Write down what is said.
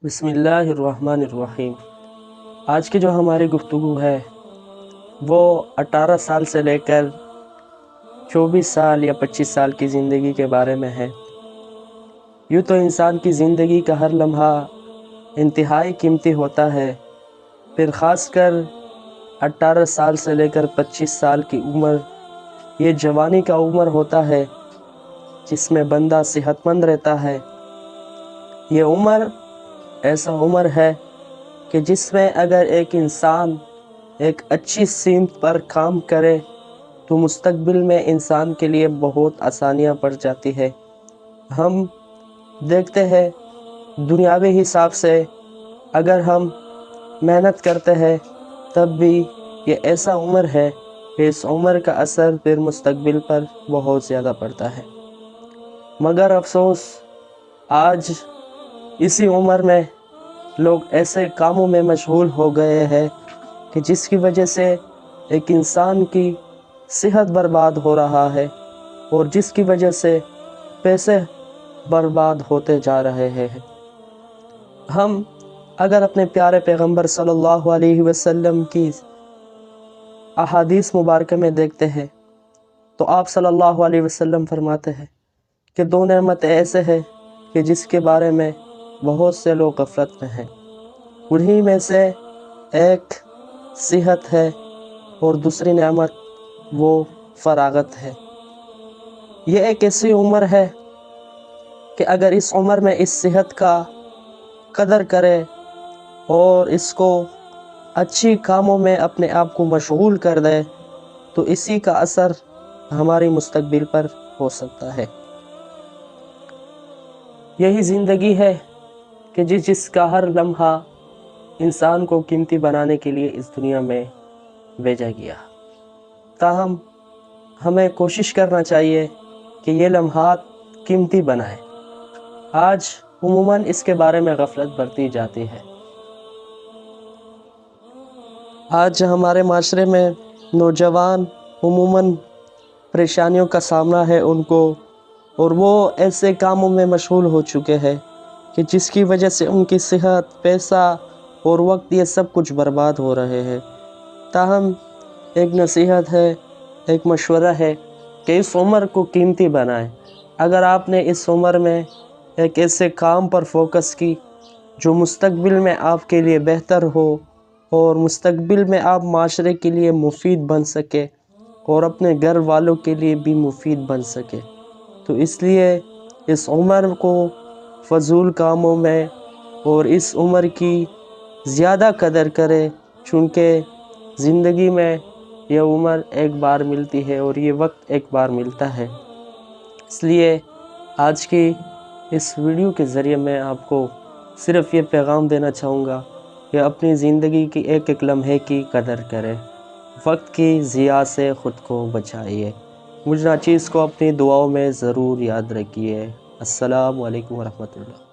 بسم اللہ الرحمن الرحیم۔ آج کی جو ہماری گفتگو ہے وہ 18 سال سے لے کر 24 سال یا 25 سال کی زندگی کے بارے میں ہے۔ یوں تو انسان کی زندگی کا ہر لمحہ انتہائی قیمتی ہوتا ہے، پھر خاص کر 18 سال سے لے کر 25 سال کی عمر یہ جوانی کا عمر ہوتا ہے جس میں بندہ صحت مند رہتا ہے۔ یہ عمر ایسا عمر ہے کہ جس میں اگر ایک انسان ایک اچھی سمت پر کام کرے تو مستقبل میں انسان کے لیے بہت آسانیاں پڑ جاتی ہے۔ ہم دیکھتے ہیں دنیاوی حساب سے اگر ہم محنت کرتے ہیں تب بھی یہ ایسا عمر ہے کہ اس عمر کا اثر پھر مستقبل پر بہت زیادہ پڑتا ہے، مگر افسوس آج اسی عمر میں لوگ ایسے کاموں میں مشغول ہو گئے ہیں کہ جس کی وجہ سے ایک انسان کی صحت برباد ہو رہا ہے اور جس کی وجہ سے پیسے برباد ہوتے جا رہے ہیں۔ ہم اگر اپنے پیارے پیغمبر صلی اللہ علیہ وسلم کی احادیث مبارکہ میں دیکھتے ہیں تو آپ صلی اللہ علیہ وسلم فرماتے ہیں کہ دو نعمتیں ایسے ہیں کہ جس کے بارے میں بہت سے لوگ غفلت میں ہیں، انہی میں سے ایک صحت ہے اور دوسری نعمت وہ فراغت ہے۔ یہ ایک ایسی عمر ہے کہ اگر اس عمر میں اس صحت کا قدر کرے اور اس کو اچھی کاموں میں اپنے آپ کو مشغول کر دے تو اسی کا اثر ہماری مستقبل پر ہو سکتا ہے۔ یہی زندگی ہے کہ جس کا ہر لمحہ انسان کو قیمتی بنانے کے لیے اس دنیا میں بھیجا گیا، تاہم ہمیں کوشش کرنا چاہیے کہ یہ لمحات قیمتی بنائیں۔ آج عموماً اس کے بارے میں غفلت برتی جاتی ہے۔ آج ہمارے معاشرے میں نوجوان عموماً پریشانیوں کا سامنا ہے ان کو، اور وہ ایسے کاموں میں مشغول ہو چکے ہیں کہ جس کی وجہ سے ان کی صحت، پیسہ اور وقت یہ سب کچھ برباد ہو رہے ہیں۔ تاہم ایک نصیحت ہے، ایک مشورہ ہے کہ اس عمر کو قیمتی بنائیں۔ اگر آپ نے اس عمر میں ایک ایسے کام پر فوکس کی جو مستقبل میں آپ کے لیے بہتر ہو اور مستقبل میں آپ معاشرے کے لیے مفید بن سکے اور اپنے گھر والوں کے لیے بھی مفید بن سکے، تو اس لیے اس عمر کو فضول کاموں میں اور اس عمر کی زیادہ قدر کرے، چونکہ زندگی میں یہ عمر ایک بار ملتی ہے اور یہ وقت ایک بار ملتا ہے۔ اس لیے آج کی اس ویڈیو کے ذریعے میں آپ کو صرف یہ پیغام دینا چاہوں گا کہ اپنی زندگی کی ایک ایک لمحے کی قدر کریں، وقت کی ضیاع سے خود کو بچائیے۔ مجھ ناچیز کو اپنی دعاؤں میں ضرور یاد رکھیے۔ السلام علیکم ورحمۃ اللہ۔